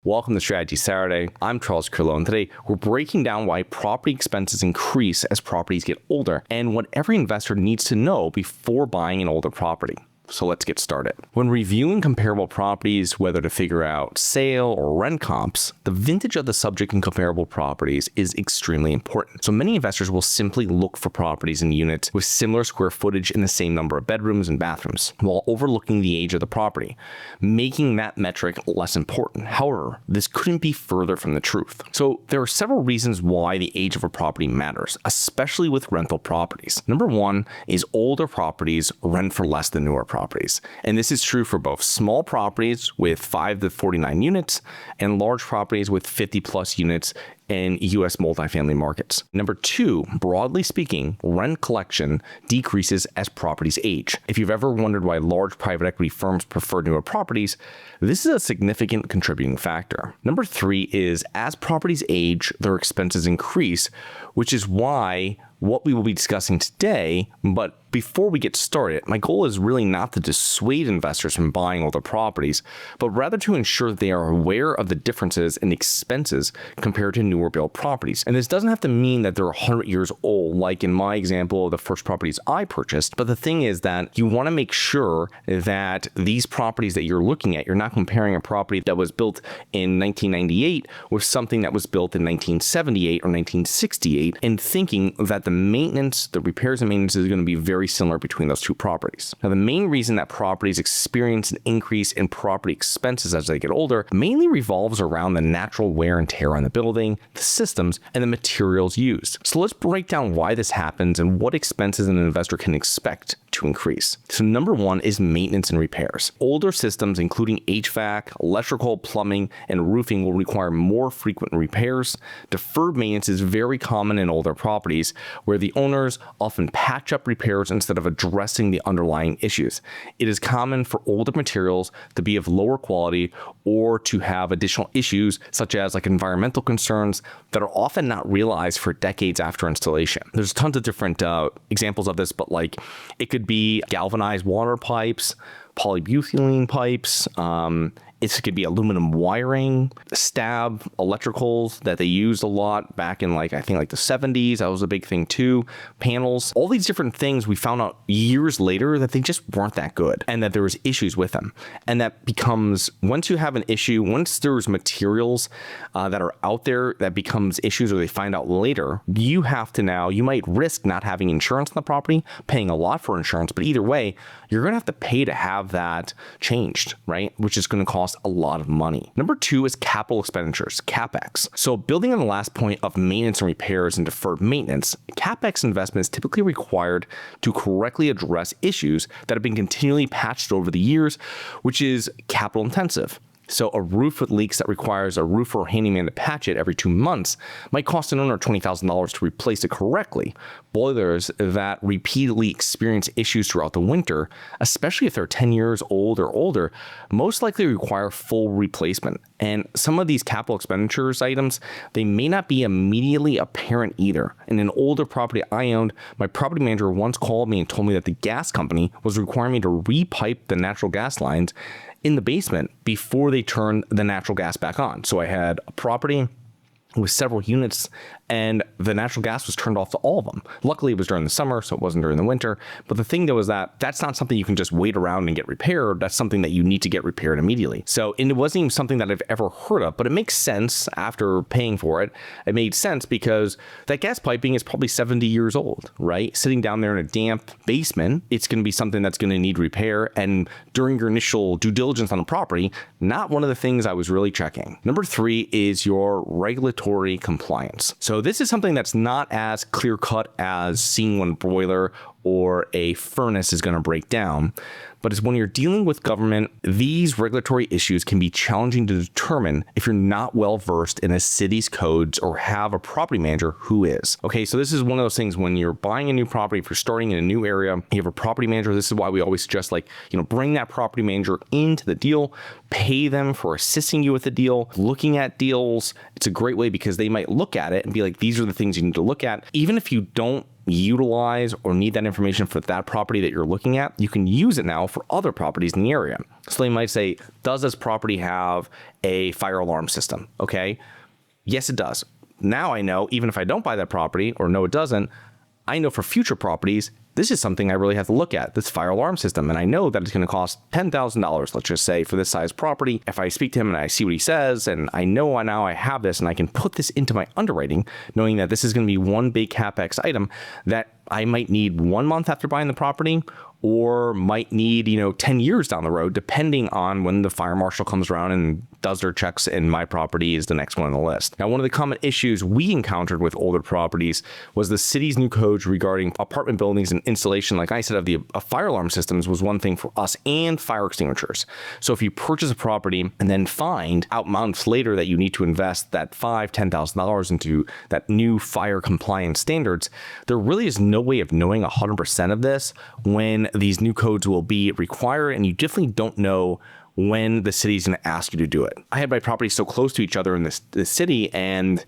Welcome to Strategy Saturday. I'm Charles Carillo, and today we're breaking down why property expenses increase as properties get older and what every investor needs to know before buying an older property. So let's get started. When reviewing comparable properties, whether to figure out sale or rent comps, the vintage of the subject in comparable properties is extremely important. So many investors will simply look for properties and units with similar square footage and the same number of bedrooms and bathrooms, while overlooking the age of the property, making that metric less important. However, this couldn't be further from the truth. So there are several reasons why the age of a property matters, especially with rental properties. Number one is older properties rent for less than newer properties. And this is true for both small properties with 5 to 49 units and large properties with 50 plus units in US multifamily markets. Number two, broadly speaking, rent collection decreases as properties age. If you've ever wondered why large private equity firms prefer newer properties, this is a significant contributing factor. Number three is as properties age, their expenses increase, which is why what we will be discussing today. But before we get started, my goal is really not to dissuade investors from buying older properties, but rather to ensure that they are aware of the differences in expenses compared to newer built properties. And this doesn't have to mean that they're 100 years old, like in my example of the first properties I purchased. But the thing is that you want to make sure that these properties that you're looking at, you're not comparing a property that was built in 1998 with something that was built in 1978 or 1968, and thinking that the maintenance, the repairs and maintenance is going to be very similar between those two properties. Now, the main reason that properties experience an increase in property expenses as they get older mainly revolves around the natural wear and tear on the building, the systems, and the materials used. So let's break down why this happens and what expenses an investor can expect to increase. So number one is maintenance and repairs. Older systems, including HVAC, electrical, plumbing, and roofing, will require more frequent repairs. Deferred maintenance is very common in older properties, where the owners often patch up repairs instead of addressing the underlying issues. It is common for older materials to be of lower quality or to have additional issues, such as like environmental concerns that are often not realized for decades after installation. There's tons of different examples of this, but like it could be galvanized water pipes, polybutylene pipes, it could be aluminum wiring, stab electricals that they used a lot back in I think the 70s. That was a big thing too. Panels, all these different things we found out years later that they just weren't that good and that there was issues with them. And that becomes, once you have an issue, once there's materials that are out there that becomes issues or they find out later, you have to now, you might risk not having insurance on the property, paying a lot for insurance, but either way, you're going to have to pay to have that changed, right? Which is going to cost a lot of money. Number two is capital expenditures, CapEx. So building on the last point of maintenance and repairs and deferred maintenance, CapEx investment is typically required to correctly address issues that have been continually patched over the years, which is capital intensive. So a roof with leaks that requires a roofer or handyman to patch it every 2 months might cost an owner $20,000 to replace it correctly. Boilers that repeatedly experience issues throughout the winter, especially if they're 10 years old or older, most likely require full replacement. And some of these capital expenditures items, they may not be immediately apparent either. In an older property I owned, my property manager once called me and told me that the gas company was requiring me to repipe the natural gas lines in the basement before they turned the natural gas back on. So I had a property with several units and the natural gas was turned off to all of them. Luckily, it was during the summer, so it wasn't during the winter. But the thing though is that that's not something you can just wait around and get repaired. That's something that you need to get repaired immediately. So, and it wasn't even something that I've ever heard of, but it makes sense after paying for it. It made sense because that gas piping is probably 70 years old, right? Sitting down there in a damp basement, it's going to be something that's going to need repair. And during your initial due diligence on the property, not one of the things I was really checking. Number three is your regulatory compliance. So this is something that's not as clear cut as seeing when a boiler or a furnace is going to break down. But it's when you're dealing with government, these regulatory issues can be challenging to determine if you're not well versed in a city's codes or have a property manager who is. Okay, so this is one of those things when you're buying a new property, if you're starting in a new area, you have a property manager. This is why we always suggest bring that property manager into the deal, pay them for assisting you with the deal, looking at deals. It's a great way because they might look at it and be like, these are the things you need to look at. Even if you don't utilize or need that information for that property that you're looking at, you can use it now for other properties in the area. So they might say, does this property have a fire alarm system? Okay. Yes, it does. Now I know, even if I don't buy that property or no, it doesn't, I know for future properties, this is something I really have to look at, this fire alarm system. And I know that it's going to cost $10,000, let's just say, for this size property. If I speak to him and I see what he says, and I know now I have this and I can put this into my underwriting, knowing that this is going to be one big CapEx item that I might need 1 month after buying the property, or might need, 10 years down the road, depending on when the fire marshal comes around and does their checks and my property is the next one on the list. Now, one of the common issues we encountered with older properties was the city's new codes regarding apartment buildings and installation, like I said, of the fire alarm systems was one thing for us, and fire extinguishers. So if you purchase a property and then find out months later that you need to invest that $5,000, $10,000 into that new fire compliance standards, there really is no way of knowing 100% of this when these new codes will be required, and you definitely don't know when the city's going to ask you to do it. I had my properties so close to each other in the city, and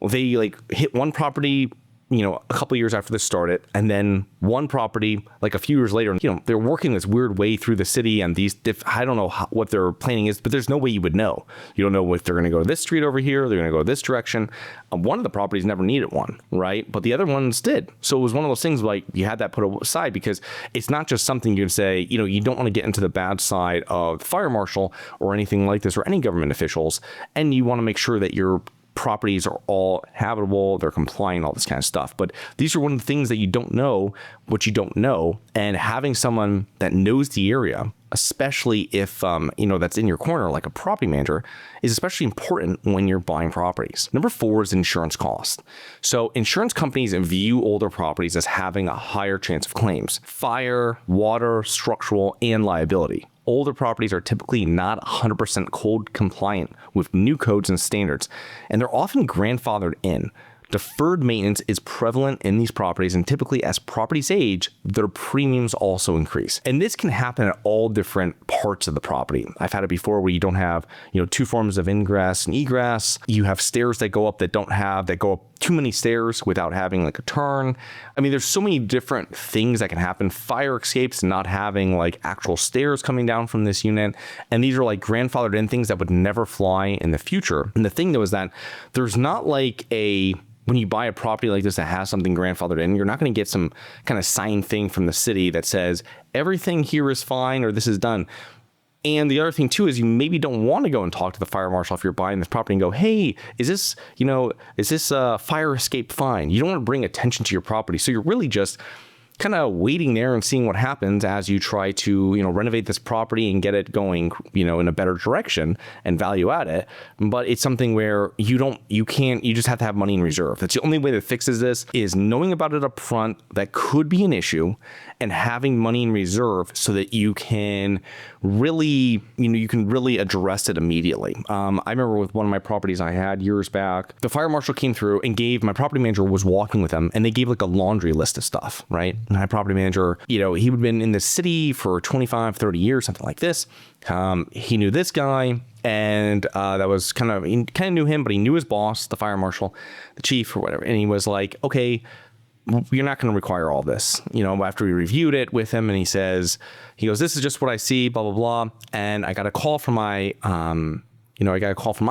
they hit one property, a couple of years after this started, and then one property a few years later, they're working this weird way through the city, and I don't know what their planning is, but there's no way you would know. You don't know if they're going to go to this street over here, they're going to go this direction. One of the properties never needed one, right? But the other ones did. So it was one of those things you had that put aside, because it's not just something you can say, you don't want to get into the bad side of the fire marshal or anything like this, or any government officials, and you want to make sure that your properties are all habitable, they're compliant, all this kind of stuff. But these are one of the things that you don't know what you don't know. And having someone that knows the area, especially if, that's in your corner, like a property manager, is especially important when you're buying properties. Number 4 is insurance cost. So insurance companies view older properties as having a higher chance of claims: fire, water, structural, and liability. Older properties are typically not 100% code compliant with new codes and standards, and they're often grandfathered in. Deferred maintenance is prevalent in these properties, and typically as properties age, their premiums also increase. And this can happen at all different parts of the property. I've had it before where you don't have, 2 forms of ingress and egress. You have stairs that go up that go up too many stairs without having a turn. I mean, there's so many different things that can happen. Fire escapes, not having actual stairs coming down from this unit. And these are grandfathered in things that would never fly in the future. And the thing though is that there's not when you buy a property like this that has something grandfathered in, you're not going to get some kind of sign thing from the city that says everything here is fine or this is done. And the other thing too is you maybe don't want to go and talk to the fire marshal if you're buying this property and go, hey, is this fire escape fine? You don't want to bring attention to your property. So you're really just kind of waiting there and seeing what happens as you try to, renovate this property and get it going, in a better direction and value add it. But it's something where you just have to have money in reserve. That's the only way that fixes this, is knowing about it up front that could be an issue and having money in reserve so that you can really, address it immediately. I remember with one of my properties I had years back, the fire marshal came through and my property manager was walking with them, and they gave a laundry list of stuff, right? My property manager, he would have been in the city for 25, 30 years, something like this. He knew this guy, and that was he kind of knew him, but he knew his boss, the fire marshal, the chief or whatever. And he was like, okay, you're not going to require all this, after we reviewed it with him. And he goes, this is just what I see, blah, blah, blah. And I got a call from my,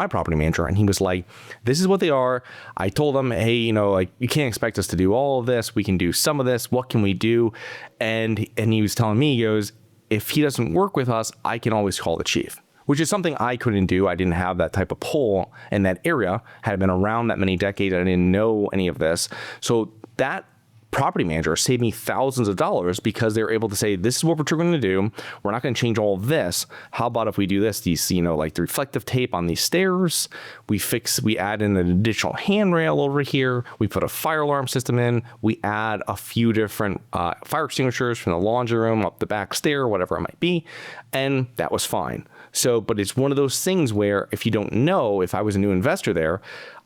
property manager, and he was like, this is what they are. I told him, hey, you can't expect us to do all of this. We can do some of this. What can we do? And he was telling me, he goes, if he doesn't work with us, I can always call the chief, which is something I couldn't do. I didn't have that type of pull in that area. Had been around that many decades. I didn't know any of this. So that property manager saved me thousands of dollars because they were able to say, this is what we're going to do. We're not going to change all of this. How about if we do this? These, the reflective tape on these stairs, we add in an additional handrail over here. We put a fire alarm system in. We add a few different fire extinguishers from the laundry room up the back stair, whatever it might be. And that was fine. So, but it's one of those things where if you don't know, if I was a new investor there,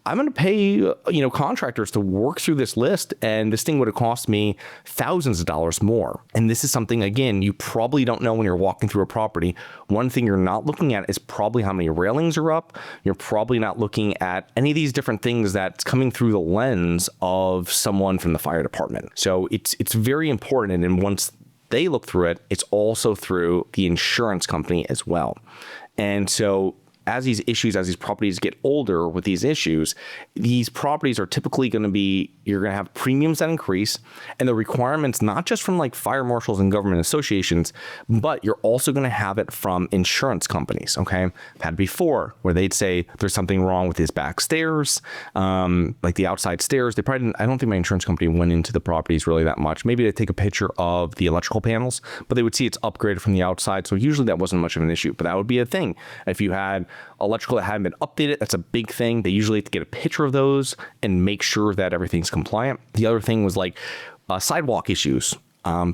I'm going to pay, contractors to work through this list, and this thing would have cost me thousands of dollars more. And this is something, again, you probably don't know when you're walking through a property. One thing you're not looking at is probably how many railings are up. You're probably not looking at any of these different things that's coming through the lens of someone from the fire department. So it's very important. And once they look through it, it's also through the insurance company as well. And so as these properties get older with these issues, these properties are typically going to be, you're going to have premiums that increase, and the requirements, not just from like fire marshals and government associations, but you're also going to have it from insurance companies. Okay. I've had before where they'd say there's something wrong with his back stairs, like the outside stairs. They probably didn't, I don't think my insurance company went into the properties really that much. Maybe they take a picture of the electrical panels, but they would see it's upgraded from the outside. So usually that wasn't much of an issue, but that would be a thing. If you had electrical that hadn't been updated, that's a big thing. They usually have to get a picture of those and make sure that everything's compliant. The other thing was like sidewalk issues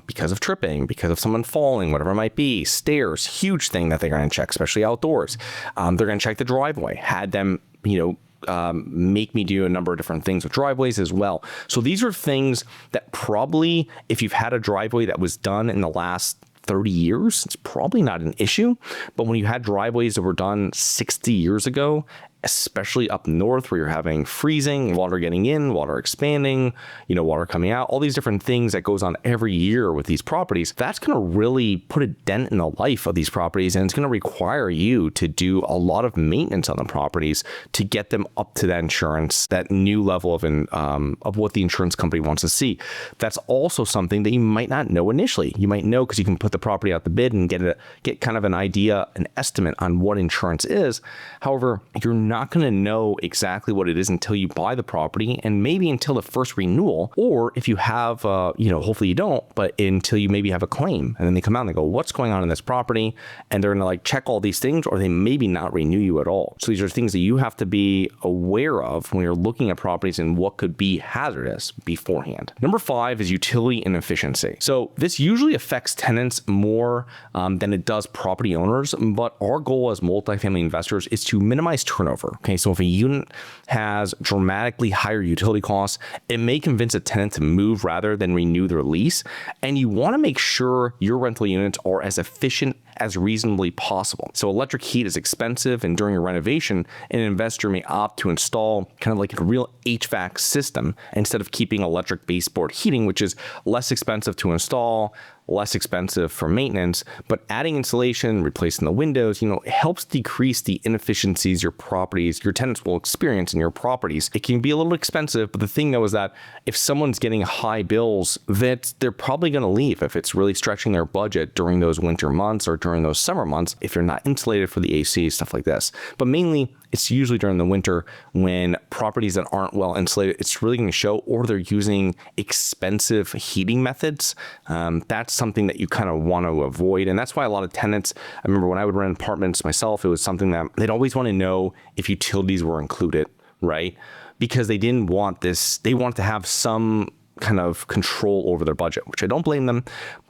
because of tripping, because of someone falling, whatever it might be. Stairs, huge thing that they're going to check, especially outdoors. They're going to check the driveway. Had them, make me do a number of different things with driveways as well. So these are things that probably, if you've had a driveway that was done in the last 30 years, it's probably not an issue. But when you had driveways that were done 60 years ago, especially up north where you're having freezing, water getting in, water expanding, water coming out, all these different things that goes on every year with these properties, that's going to really put a dent in the life of these properties. And it's going to require you to do a lot of maintenance on the properties to get them up to that insurance, that new level of what the insurance company wants to see. That's also something that you might not know initially. You might know because you can put the property out the bid and get kind of an idea, an estimate on what insurance is. However, you're not going to know exactly what it is until you buy the property, and maybe until the first renewal, or if you have, hopefully you don't, but until you maybe have a claim, and then they come out and they go, what's going on in this property? And they're going to check all these things, or they maybe not renew you at all. So these are things that you have to be aware of when you're looking at properties and what could be hazardous beforehand. Number 5 is utility inefficiency. So this usually affects tenants more than it does property owners, but our goal as multifamily investors is to minimize turnover. Okay, so if a unit has dramatically higher utility costs, it may convince a tenant to move rather than renew their lease. And you want to make sure your rental units are as efficient as reasonably possible. So electric heat is expensive, and during a renovation, an investor may opt to install kind of like a real HVAC system instead of keeping electric baseboard heating, which is less expensive to install, less expensive for maintenance, but adding insulation, replacing the windows, it helps decrease the inefficiencies your tenants will experience in your properties. It can be a little expensive, but the thing though is that if someone's getting high bills, that they're probably going to leave if it's really stretching their budget during those winter months or during those summer months, if you're not insulated for the AC, stuff like this. But mainly, it's usually during the winter when properties that aren't well insulated, it's really going to show, or they're using expensive heating methods. That's something that you kind of want to avoid. And that's why a lot of tenants, I remember when I would rent apartments myself, it was something that they'd always want to know if utilities were included, right? Because they didn't want this, they wanted to have some kind of control over their budget, which I don't blame them,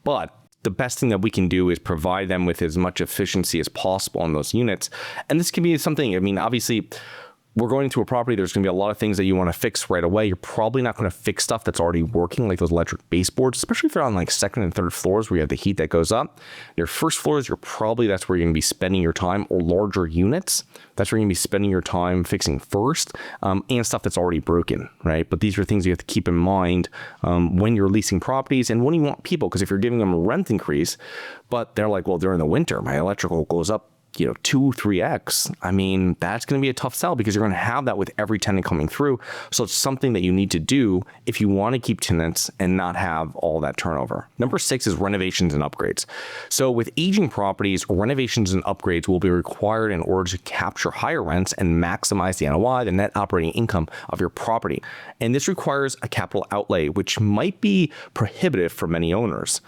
but the best thing that we can do is provide them with as much efficiency as possible on those units. And this can be something, obviously, we're going into a property, there's going to be a lot of things that you want to fix right away. You're probably not going to fix stuff that's already working, like those electric baseboards, especially if they're on second and third floors where you have the heat that goes up. Your first floors, that's where you're going to be spending your time, or larger units. That's where you're going to be spending your time fixing first, and stuff that's already broken, right? But these are things you have to keep in mind when you're leasing properties and when you want people, because if you're giving them a rent increase, but they're like, well, during the winter, my electrical goes up 2-3x, that's going to be a tough sell, because you're going to have that with every tenant coming through. So it's something that you need to do if you want to keep tenants and not have all that turnover. Number 6 is renovations and upgrades. So with aging properties, renovations and upgrades will be required in order to capture higher rents and maximize the NOI, the net operating income of your property. And this requires a capital outlay, which might be prohibitive for many owners.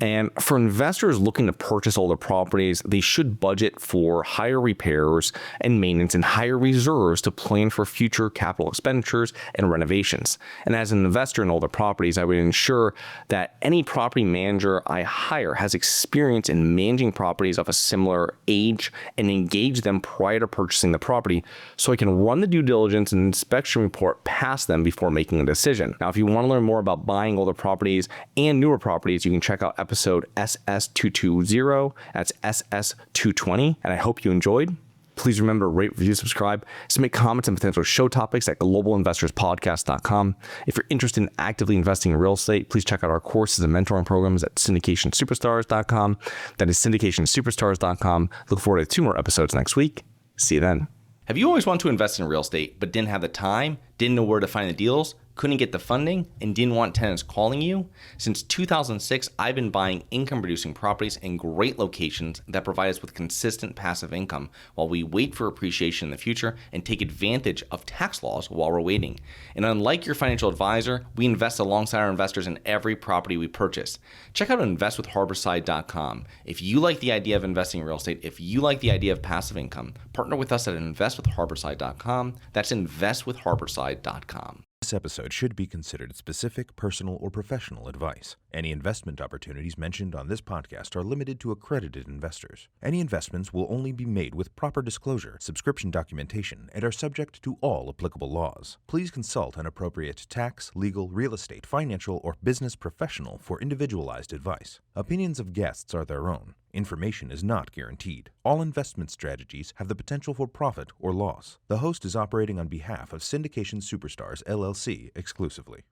And for investors looking to purchase older properties, they should budget for higher repairs and maintenance and higher reserves to plan for future capital expenditures and renovations. And as an investor in older properties, I would ensure that any property manager I hire has experience in managing properties of a similar age and engage them prior to purchasing the property so I can run the due diligence and inspection report past them before making a decision. Now, if you want to learn more about buying older properties and newer properties, you can check out episode SS220, that's SS220, and I hope you enjoyed. Please remember to rate, review, subscribe, submit comments and potential show topics at globalinvestorspodcast.com. If you're interested in actively investing in real estate, please check out our courses and mentoring programs at syndicationsuperstars.com. That is syndicationsuperstars.com. Look forward to 2 more episodes next week. See you then. Have you always wanted to invest in real estate but didn't have the time, didn't know where to find the deals, couldn't get the funding, and didn't want tenants calling you? Since 2006, I've been buying income-producing properties in great locations that provide us with consistent passive income while we wait for appreciation in the future and take advantage of tax laws while we're waiting. And unlike your financial advisor, we invest alongside our investors in every property we purchase. Check out investwithharborside.com. If you like the idea of investing in real estate, if you like the idea of passive income, partner with us at investwithharborside.com. That's investwithharborside.com. This episode should be considered specific, personal, or professional advice. Any investment opportunities mentioned on this podcast are limited to accredited investors. Any investments will only be made with proper disclosure, subscription documentation, and are subject to all applicable laws. Please consult an appropriate tax, legal, real estate, financial, or business professional for individualized advice. Opinions of guests are their own. Information is not guaranteed. All investment strategies have the potential for profit or loss. The host is operating on behalf of Syndication Superstars, LLC exclusively.